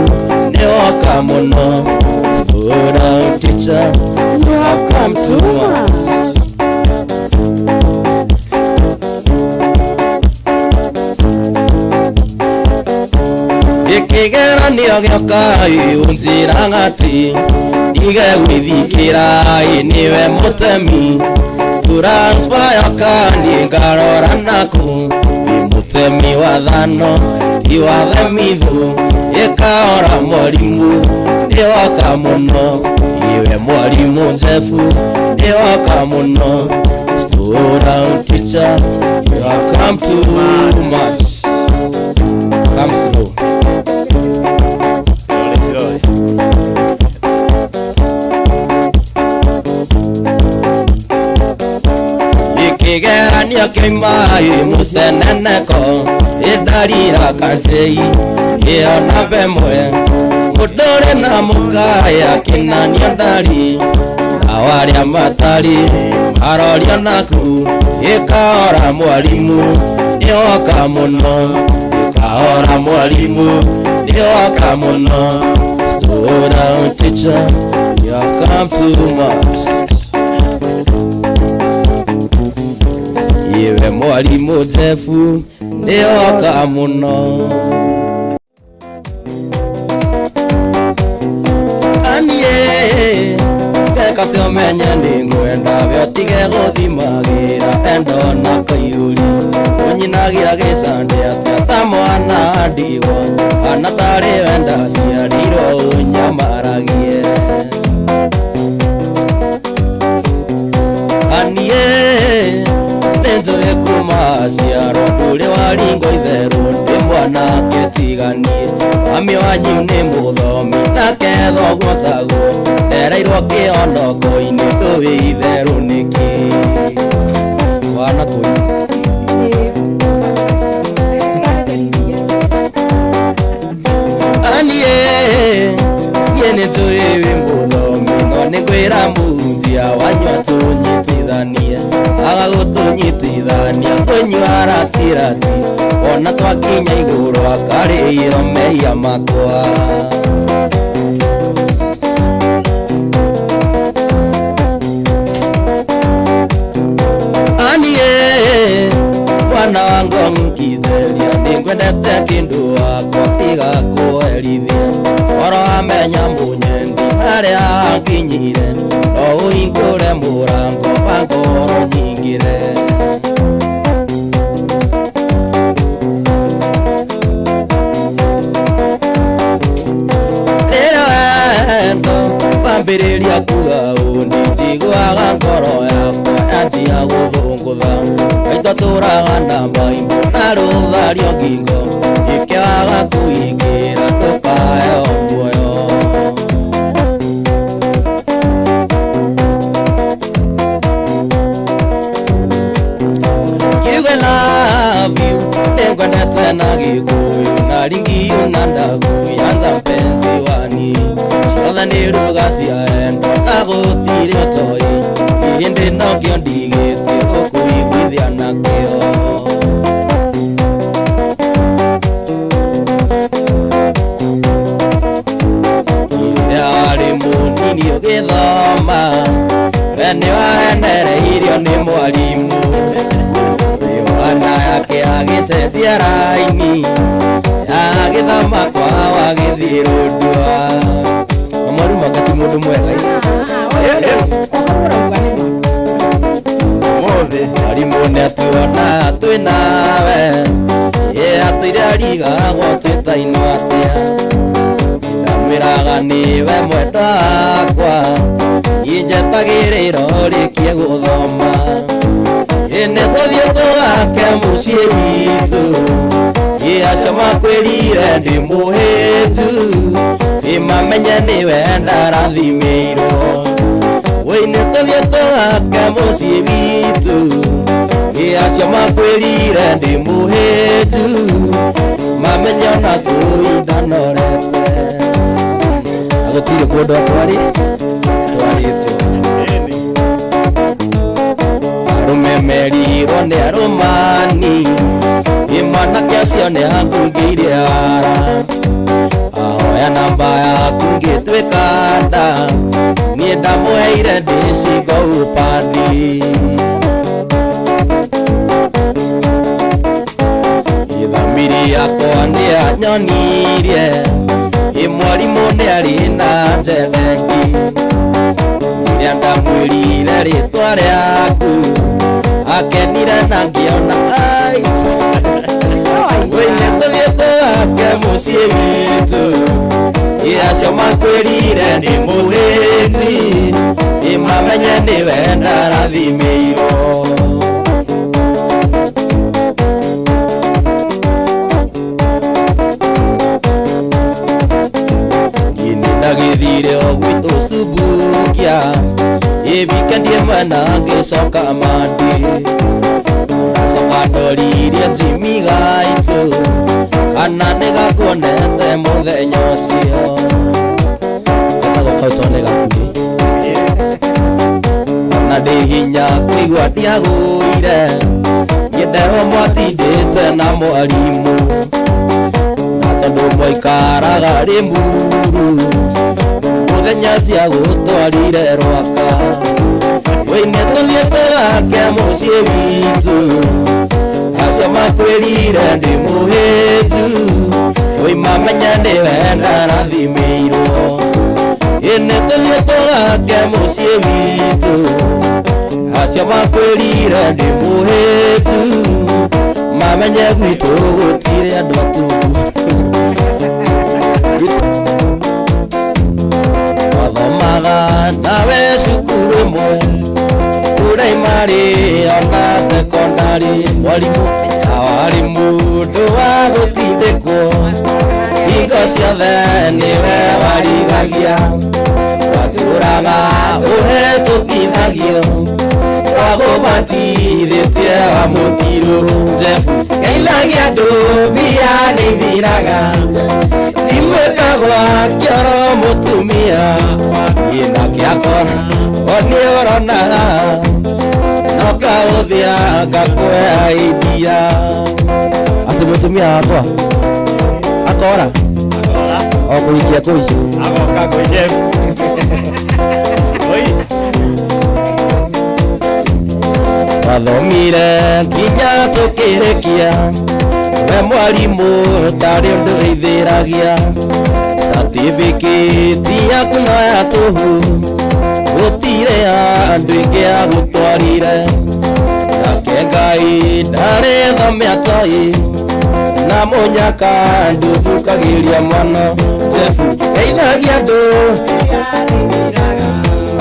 nĩwoka mũno slow down teacher you have come too much kĩgeranio gĩoka ũnjĩraga atĩ ndige gwĩthikĩra nĩwe mũtemi transfer yoka niĩ ngarora naku mũtemi wa thano ti wa themithũ ĩkahora mwarimũ nĩwoka mũno iwe mwarimũ Jefu nĩwoka mũno slow down teacher you have come too much come slow kĩgeranio kĩoima mũceneneko ĩndarira kanjei ĩona bemwe mũndũ ũrĩ na mũkaya kĩnania ndari na awaria matari aroria naku ikaora mwalimu ioka muno ikaora mwalimu ioka muno. Slow down teacher, you have come too much. Iwe mwalimu tefu ioka muno. Anie kate omenya ningwenda byotige guthimagira endo na kaiyuri unyinagira gicande atia ta mwana ndigwa ana tari wenda ciarirwo unyamaragie. Anie nenjoe kuma ciaro nduri waringo itheru ndi mwana ketiganie ami wanyu ni muthomi nake thoguo taguo ndereirwo kĩonoko-inĩ ndũĩ itherũ nĩkĩ wana kũi anie niĩ nĩnjũĩ wĩ mũthomi no nĩngwĩra mũhunjia wanyua tũnyitithanie agagũtũnyitithania tũnyua ratirati ona twakinya igũrũ akarĩo mehia makwa. Mwana wangu mkizeria ningwendete kindu wakwa tiga kuherithia oro amenya munyendi haria nginyire no uhingure murango wa ngoro nyingire. Rĩrĩa wendo wambĩrĩria kuga ũni njiguaga ngoro yakwa yanjia gũthũngũtha maitho tũraga na maimbo na rũthario ngingo ikĩaga kũingĩra ndũkae muoyo. Kiugo love you nĩngwendete na gĩkũyũ na ringiyo na ndaguo yanza mpenzi wani ciothe nĩ ruga cia endo na gũtirĩ ũtoĩ hĩndĩ nokĩo ndigĩtie gũkũiguithia nakĩo. Rĩrĩa warĩ mũnini ũgĩthoma we nĩwahenereirio nĩ mwarimũ mwana yake agĩcenjia raini agĩthoma kwao agĩthiĩ rũndua mwarimũ akati mũndũ mwega mwarimũ nĩatuona twĩ nawe atũire rigagwo twĩtainwo atĩa ndamwĩraga nĩwe mwendwa wakwa niĩ njetagĩrĩra ũrĩkie gũthoma nĩtũthiĩ tũgake mũciĩ witũ acio makwĩrire ndĩ mũhĩtu mamenye nĩwe ndarathimĩirwo nĩtũthiĩ tũgake mũciĩ witũ acio makwĩrire ndĩ mũhĩtu mamenye ona kũu ndanorete gũtirĩ kũndũ twarĩtwo arũmemerirwo nĩ arũmani mwanake ũcio nĩ akũingĩire ara ahoya namba yaku ngĩtuĩka nda niĩ ndamũheire ndĩcingo upandi. Ithamiri yakwa nĩanyonirie mwarimũ nĩarĩ na njethengi rĩrĩa ndamwĩrire rĩtwa rĩaku akenire na ngĩona ai nĩtũthiĩ tũgake mũciĩ witũ acio makwĩrire ndĩ mũhĩti mamenye nĩwe ndarathimĩirwo. Ndagĩthire o gwitũ Subukia wikendi ĩmwe na ngĩcoka Mandi ngacoka ndoririe Jimmy gaitũ kana nĩgakuonete mũthenya ũcio getagwo kau to nĩ gakuhĩ nginya kuigua ndiagũire nyendeho mwatindĩte na mwarimũ na tondũ mwaikaraga Rĩmuru mũthenya cia gũtwarire Rwaka wĩine tũthiĩte gake mũciĩ witũ acio makwĩrire ndĩ mũhĩtu wĩmamenya nĩ wenda rathimĩirwo ĩne tũthiĩte gake mũciĩ witũ acio makwĩrire ndĩ mũhĩtu mamenye gwitũ gũtirĩ andũ atungu wathomaga nawe cukuru ĩmwe primary ona secondary mwarimũ warĩ mũndũ wa gũtindĩkwo hingo ciothe nĩwe warigagia watũraga ũhetũkithagio wagũbatithĩtie wa mũtirũ Jefu geithagia andũ mbia nĩithiraga imwĩkagwa kĩoro mũtumia gĩna gĩakora onĩũronaga nokaũthia ngakwea idia atĩ mũtumia wakwa akora okũikia kũici agoka kwĩ Jeff twathomire nginya tũkĩrĩkia we mwarimũ ndarĩ ũndũ ĩithĩragia certificate yaku no ya tũhu gũtirĩ andũ aingĩ a gũtwarire nake Ngai ndarĩ thomea toĩ na mũnyaka ndũthukagĩria mũno Jefu geithagia andũ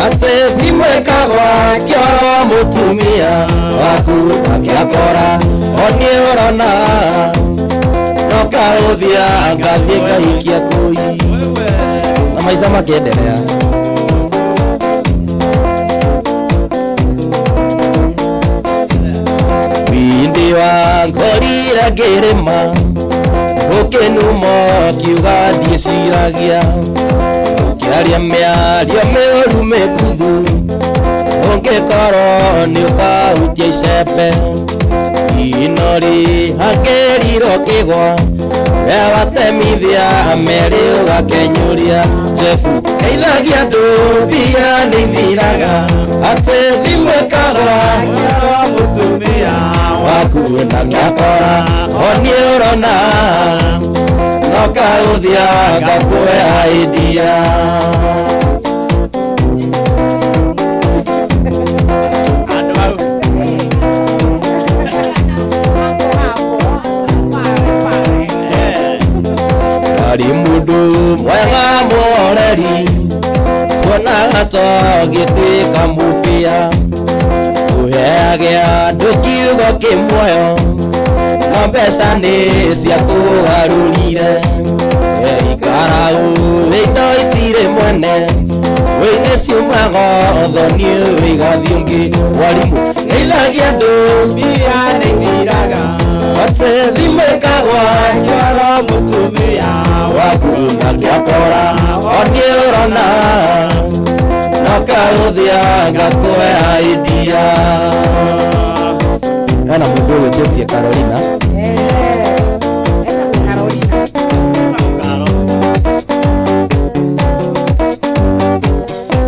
atĩ thimwĩkagwa kĩoro mũtumia waku akĩakora onĩũrona nokaũthia ngathiĩ ngahikia kũi na maica makĩendelea windi wangorire ngĩrĩma gũkĩnuma kiuga ndiĩciragia ũkĩaria mĩario mĩũru mĩbuthu ũngĩkorwo nĩũkahutia icembe inori hakĩrirwo kĩgwa we watemithia merĩ ũgakenyũria Jefu geithagia andũ mbia nĩithiraga atĩ thimwĩkagwa mũtumia waku na gĩakora onĩũrona nokaũthia ngakwea idia ari mũndũ mwega mũoreri tuonaga tũgĩtuĩka mũbia ũheage andũ kiugo kĩmuoyo no mbeca nĩ cia kũgarũrire ikaraũ wĩindo itirĩ mwene wĩine ciumaga thoni wĩgathi ũngĩ mwarimũ geithagia andũ mbia nĩithiraga atĩ thimwĩkagwa kĩoro mũtumia waku na gĩakora onĩũrona nokaũthia ngakwea idia hena mũndũ ũgwĩtĩtie Carolina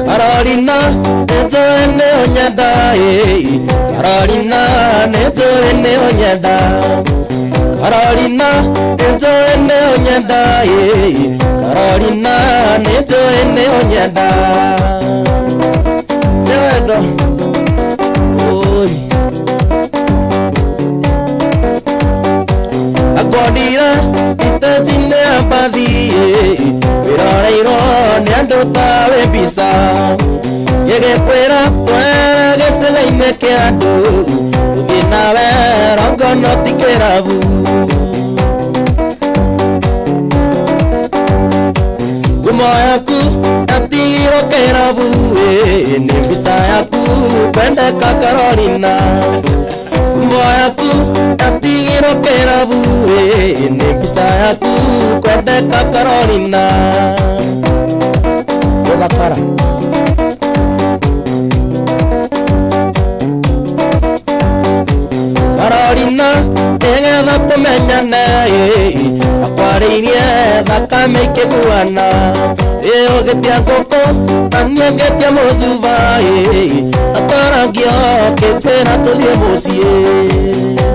Carolina nĩnjũĩ nĩũnyenda Carolina nĩnjũĩ nĩũnyenda Carolina nĩnjũĩ nĩũnyenda Carolina nĩnjũĩ nĩũnyenda nĩ wendo akonire itajine ambathi wĩroreirwo nĩ andũ tawe mbica gĩgĩkwĩra twere gĩcigo-inĩ kĩa andũ gũthiĩ nawe rongono ti kĩrabu ngumo yaku yatigirwo kĩrabu nĩ mbica yaku kwendeka Carolina ngumo yaku yatigirwo kĩrabu nĩ mbica yaku kwendeka Carolina ũgakora tumenyane akwaririe thakame ikiguana ugitia ngũkũ nanie ngetia mũcuba atorangio kĩkwĩra tũthiĩ mũciĩ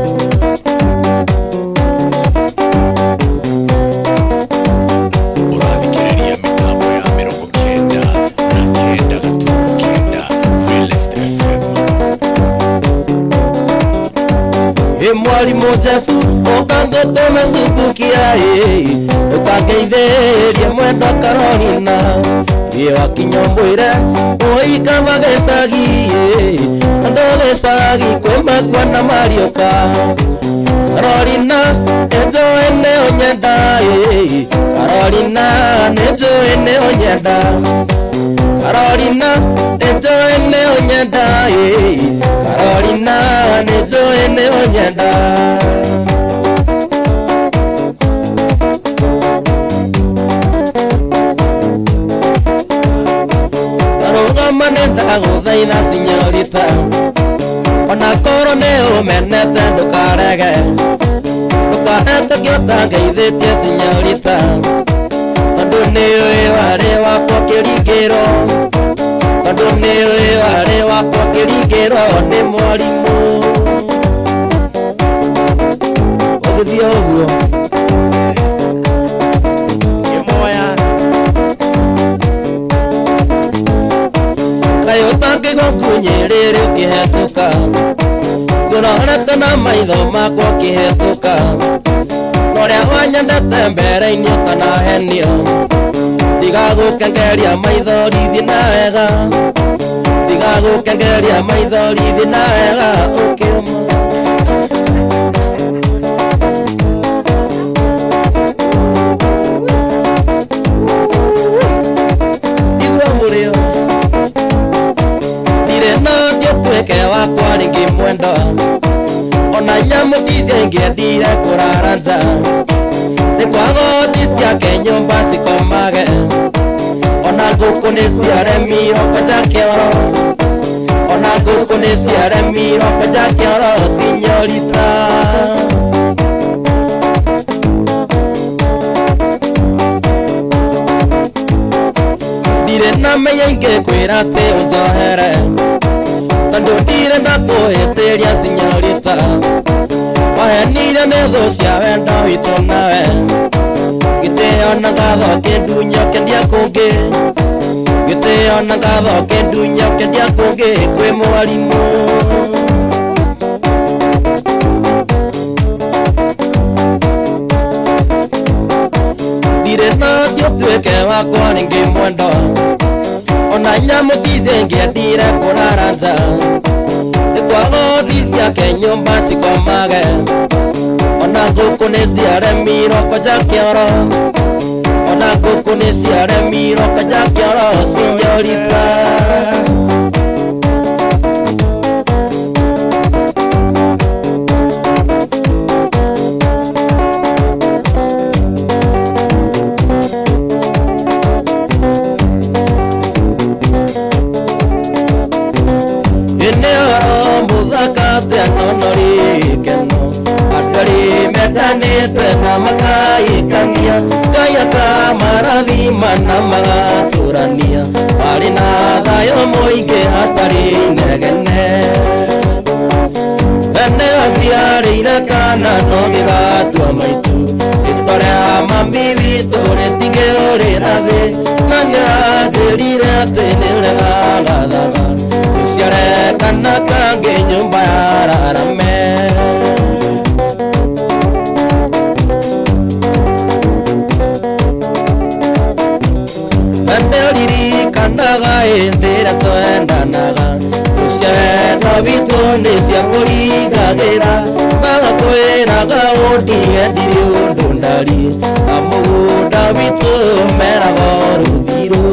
Mwalimu Jefu ukangũtũme cukukia ũkangeithĩrie mwenda Carolina wakinya mwĩre ũikama gĩcagi andũ gĩcagi kwĩmakwa na mariũka Carolina nĩnjũĩ nĩ ũnyenda Carolina nĩnjũĩ nĩ ũnyenda Carolina nĩnjũĩ nĩ ũnyenda Carolina nĩnjũĩ nĩ ũnyenda Karũgama nĩndagũthaitha sinyorita ona korwo nĩ ũmenete ndũkarege ndũkahetũkie ũtangeithĩtie sinyorita tondũ nĩũĩ warĩ wakwa kĩringĩro tondũ nĩũĩ warĩ wakwa kĩringĩro nĩ mwarimũ ũgĩthiĩ ũguo kĩmoya kaĩ ũtangĩgwa ngunyĩrĩrĩ ũkĩhetũka ngũrorete na maitho makwa ũkĩhetũka norĩa wanyendete mbere-inĩ ũtanahenio ndigagũkengeria maithori thiĩ na wega ndigagũkengeria maithori thiĩ na wega ũkĩũma igua mũrĩo ndirĩ na ndio tuĩke wakwa rĩngĩ mwendwa ona nyamũ icio ingĩendire kũrara nja nĩ kwagoti ciake nyũmba cikomage ona ngũkũ nĩ ciaremirwo kwenja kĩoro ona ngũkũ nĩ ciaremirwo kwenja kĩoro sinyorita ndirĩ na menya ingĩkwĩra atĩ ũnjohere tondũ ndirĩ ndakũhĩtĩria sinyorita wahenire nĩ thũ cia wendo witũ nawe gĩtĩo na ngatho kĩndunya kĩndia kũngĩ gĩtĩo na ngatho kĩndunya kĩndia kũngĩ kwĩ mwarimũ ndirĩ na ndio tuĩke wakwa rĩngĩ mwendwa ona nyamũ icio ingĩendire kũrara nja nĩ kwagoti ciake nyũmba cikomage ona ngũkũ nĩ ciaremirwo kwenja kĩoro ona ngũkũ nĩ ciaremirwo kwenja kĩoro sinyorita na makayikania kaya kamarathima na magaturania arĩ na thayũ mũingĩ hatarĩ inegene ene atiarĩire kana no gĩgatua maitũ rĩtwa rĩa mami witũ rĩtingĩũrĩra thĩ na nĩanjĩrire atĩ nĩũregathathaga ũciare kana kangĩ nyũmba ya Rarame kandaga hĩndĩrĩa twendanaga ũcio wendo witũ nĩ cia kũringagĩra magakwĩraga ũndige ndirĩ ũndũ ndariĩ na mũgũnda witũ meraga rũthirũ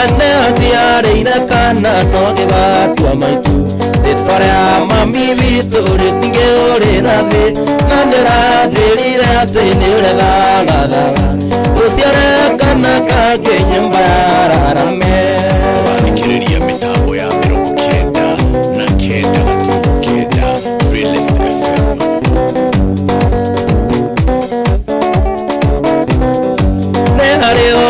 ene atiarĩire kana no gĩgatua maitũ rĩtwa rĩa mami witũ rĩtingĩũrĩra thĩ na nĩũranjĩrire atĩ nĩũrethagathaga ũciare kana kangĩ nyũmba ya Rarame Ũrathikĩrĩria mĩtambo ya 99.9 Realest FM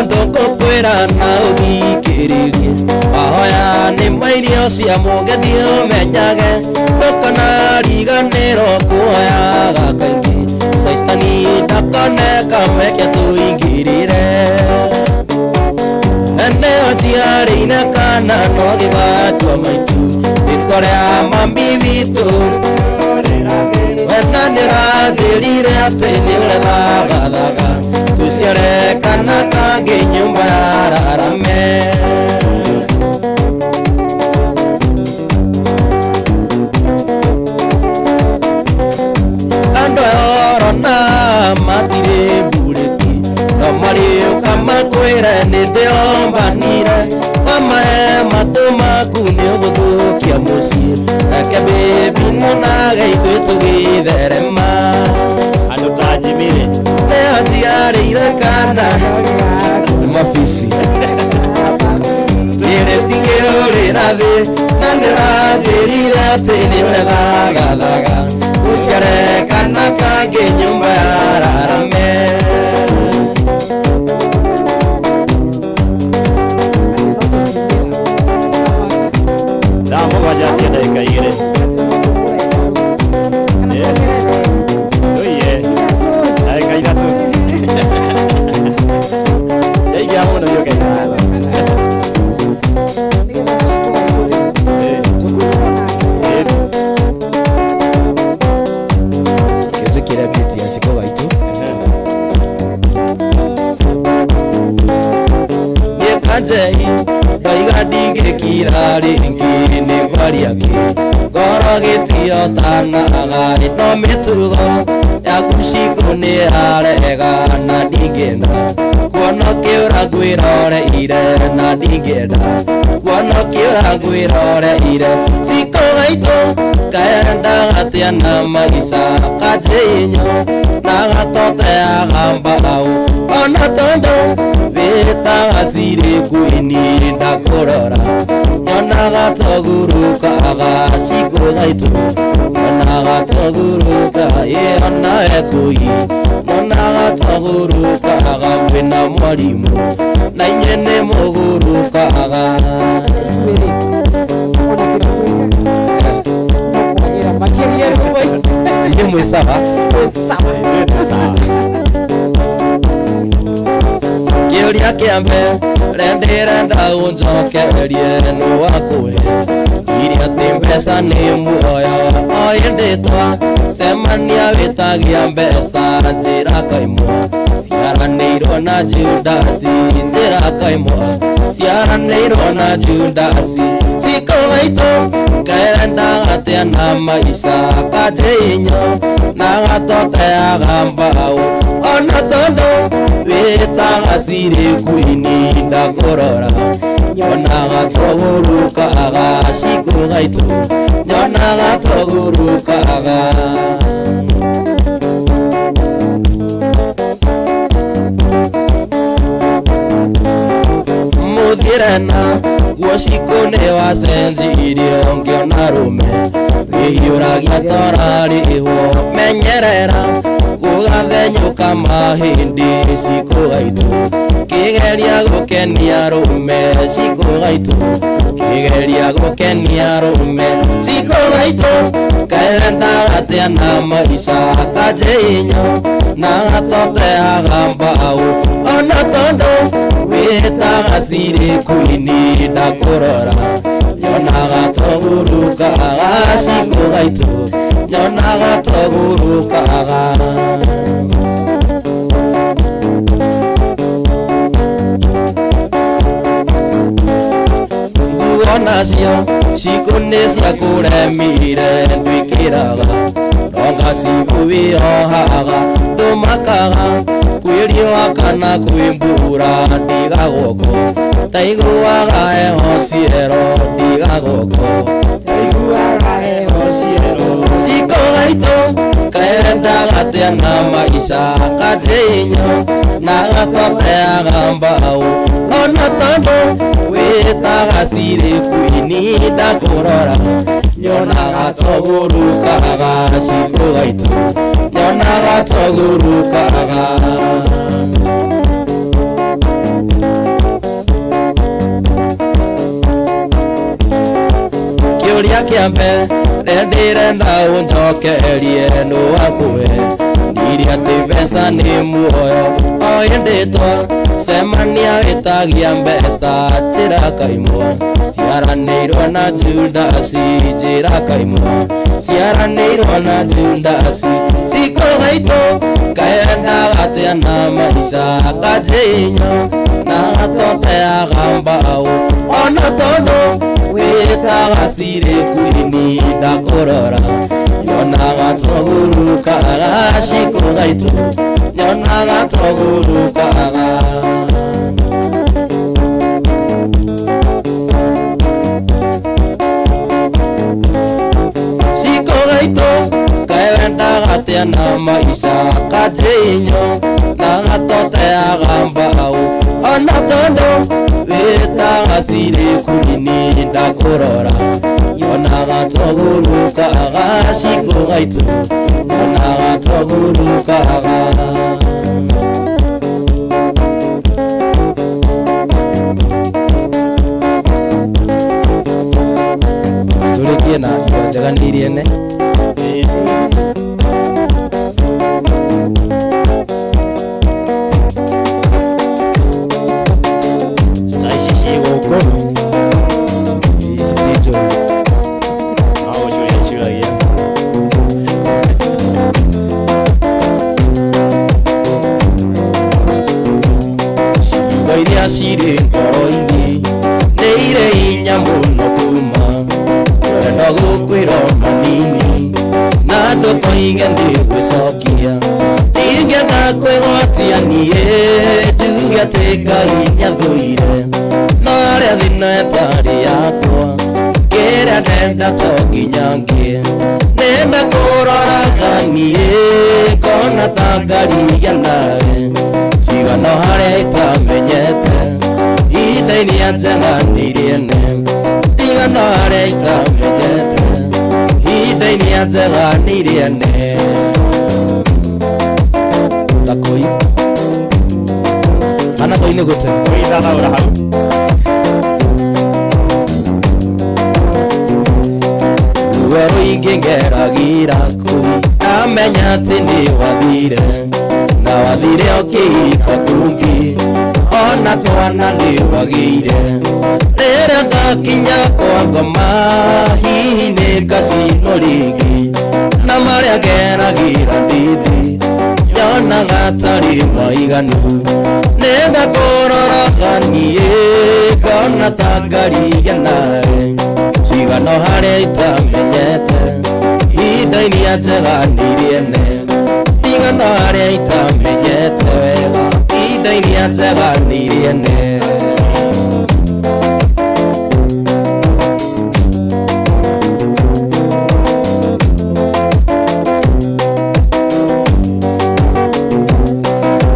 Ndoko kwera na uthikiririe ahoya ni mairio cia mugeni umenyage ndokana riganiro kuoyaga kaingi Saitani ndakone kameke tuingirire eneo tiarĩine kana no gĩgatua maitu ikorea mambi witũ wena nĩranjĩrire atĩ nĩũrethagathaga tuciare kana kangĩ nyũmba ya Rarame andũ oro na matirĩ mburĩki no marĩũka makwĩre nĩndĩombanire wamahe matũ maku nĩũgũthũkia mũciĩ reke bĩbi mũnage ithuĩ tũgĩtherema andũ ta Jimmy nĩatigarĩire kana mabici nĩrĩtigĩũrĩra thĩ na nĩũranjĩrire atĩ nĩũrethagathaga ũciare kana kangĩ nyũmba ya Rarame Ndamũgwa njatie ndagĩka igĩrĩ Oye ndagĩka ithatũ Yaingĩra mũno yũkaigana Kĩnjĩkĩre biti ya ciko gaitũ Gĩkanjei ndaiga ndingĩkira rĩngĩ nĩ variaki ngoro gĩtiotanaga no mĩtugo yaku ciko nĩ yarega na ndingĩenda kuona kĩũra ngwĩroreire na ndingĩenda kuona kĩũra ngwĩroreire ciko gaitũ kaenda gatia na maica kanjĩinyo na gatoteaga mbaũ ona tondũ wĩtaga cirĩ kwĩni ndakũrora nyonaga togurukaga ciko gaitũ nyonaga toguruka ona ekũi nyonaga togurukaga wĩna mwarimũ na inyuĩ nĩ mũgurukaga inyuĩ mwĩ sawa kĩũria kĩa mbere ndĩrenda ũnjokerie nĩ wakũhe iria atĩ mbeca nĩ muoyo o hĩndĩ twacemania wĩtagia mbeca njĩra kaimwe ciaranĩirwo na Judasi njĩra kaimwe ciaranĩirwo na Judasi ciko gaitũ kenda gatia na maica kanjĩinyo na gatoteaga mbaũ ona tondũ wĩtaga cirĩ kwĩni ndakũrora nyonaga togurukaga ciko gaitũ nyonaga togurukaga mũthirena guo ciko nĩ wacenjirie ngĩona rũme rĩhiũragia torarĩhwo menyerera gũgathenyũka mahĩndĩ ciko gaitũ kĩgeria gũkenia rũme ciko gaitũ kĩgeria gũkenia rũme ciko gaitũ kaenda gatia na maica kanjĩinyo na gatoteaga mbaũ ona tondũ wĩtaga cirĩ kwĩni ndakũrora nyonaga togurukaga ciko gaitũ nyonaga togurukaga nguo nacio ciko nĩ cia kũremire ndwĩkĩraga ndonga ciku wĩohaga ndũmakaga kwĩriũa kana kwĩmbura ndigagwoko taiguaga heho ciero ndigagwoko taiguaga heho ciero ciko gaitũ kaenda gatia na maica kanjĩinyo na gatoteaga mbaũ ona tondũ wĩtaga cirĩ kwĩni ndakũrora nyonaga togurukaga ciko gaitũ nyonaga togurukaga wambe rendire na unjokerie no wakwe ndiria tivesa ni muoyo oyendetwa semania itagia mbesa njira kaimwa ciaranĩirwo na Judasi njira kaimwa ciaranĩirwo na Judasi ciko gaitũ kaenda gatia na maisha kajinyo na toteaga mbao ona tondu wĩtaga cirĩ kuini ndakũrora nyonaga togurukaga ciko gaitũ nyonaga togurukaga ciko gaitũ kaenda gatia na maisha kajinyo na gatoteaga mbao ona tondu wĩtaga cirĩ kuini ndakũrora nyonaga togurukaga ciko gaitũ nyonaga togurukaga tũrĩkie na nyĩmbo njeganĩirie ne cirĩ ngoro-inĩ nĩ irĩ hinya mũno kuma wendo gũkwĩra manini na ndũkoige ndigwĩcokia ingĩenda kwĩgwatia niĩ njuge atĩ Ngai nĩathũire no harĩa thĩna ĩtarĩ yakwa kĩrĩa ndenda to nginya ngĩe nĩenda kũroraga niĩ ngona ta ngarigia nawe tigano harĩa itamenyete ihinda-inĩ anjeganĩirie ne tigano harĩa itamenyete ihinda-inĩ anjeganĩirie ne takoi ana koine gũte Kuithana ura hau. ruo rũingĩ ngeragira kũi amenya atĩ nĩ wathire na wathire ũkĩhika kungi ona twana nĩ wagĩire rĩrĩa ngakinya kwa ngoma hihi nĩ ngacinwo rĩngĩ na marĩa ngeragĩra ndithi nyonaga tarĩ maiganu nĩenda kũroraga niĩ ngona ta ngarigia nawe tigano harĩa itamenyete ihinda-inĩ anjeganĩirie ne tigano harĩa itamenyete wega ihinda-inĩ anjeganĩirie ne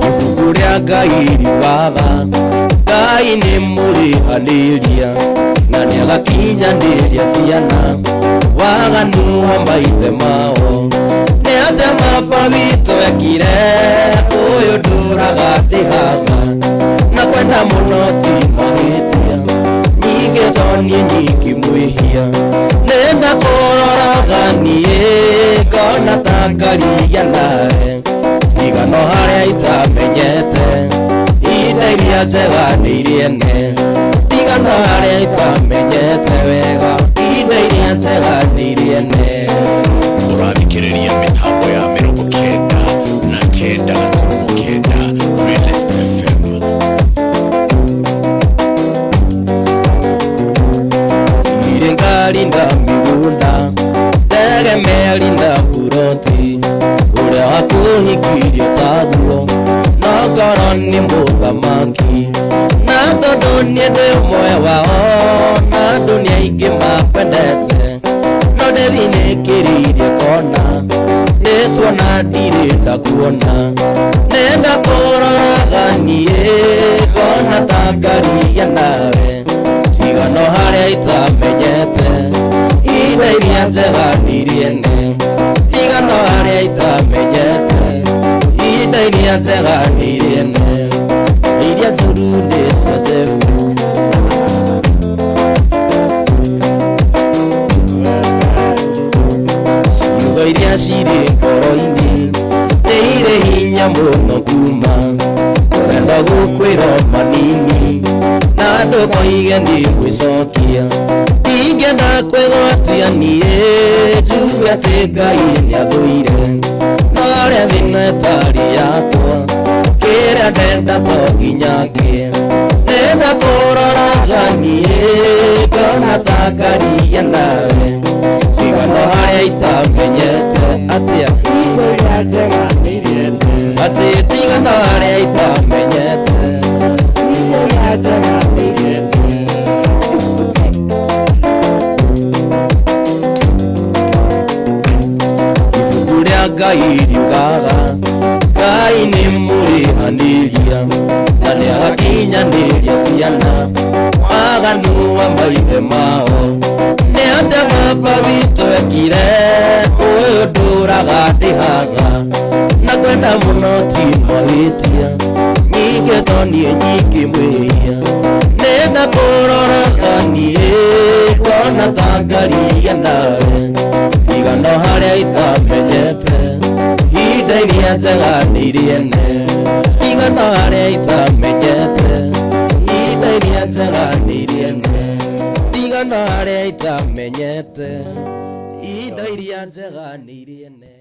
ibuku rĩa Ngai riugaga Ngai nĩ mũrĩhanĩria na nĩagakinyanĩria ciana waganu wa maithe mao nĩ atĩ baba witũ ekire ũyũ ndũraga ndĩhaga na kwenda mũno ti mahĩtia nyingĩ to niĩ nyingĩ mwĩhia nĩenda kũroraga niĩ ngona ta ngarigia nawe tigano harĩa itamenyete ihinda-inĩ anjeganĩirie ne tigano harĩa itamenyete wega ihinda-inĩ anjeganĩirie ne Ũrathikĩrĩria mĩtambo ya 99.9 Realist FM. irĩ ngari na mĩgũnda ndege meri na buroti ũrĩa wakũhikirio taguo no ngoro nĩ mũthamaki na tondũ niĩ ndĩ ũmwe wao na andũ nĩ aingĩ makwendete no ndĩthinĩkĩrĩirie kona nĩtuona ndirĩnda kuona nĩenda kũroraga niĩ ngona ta ngarigia nawe tigano harĩa itamenyete ihinda-inĩ anjeganĩirie ne tigano harĩa itamenyete ihinda-inĩ anjeganĩirie ne iria njũru nĩcio njebu gukwira manini na ndukoige ndi gwicokia ingenda kwigwatia nie njuge ati Ngai niathũire no aria thina etari yakwa kĩrĩa ndenda to nginya ngĩe ndenda kũrora nie ngona ta ngaria nawe tigano harĩa itamenyete atĩa iria njega nĩirĩende atĩ tigano harĩa itamenyete iria njega nĩirĩende ibuku rĩa Ngai riugaga Ngai nĩ mũrĩhanĩria na nĩagakinyanĩria ciana waganu wa maithe mao nĩ atĩ baba witũ ekire ũyũ ndũraga ndĩhaga na kwenda mũno ti mahĩtia nyingĩ to niĩ nyingĩ mwĩhia nĩnda kũroraga niĩ ngona ta ngaria nawe igano harĩa itamenyete ihinda iria njega nĩiriene igano harĩa itamenyete ihinda iria njega nĩiriene igano harĩa itamenyete ihinda iria njega nĩiriene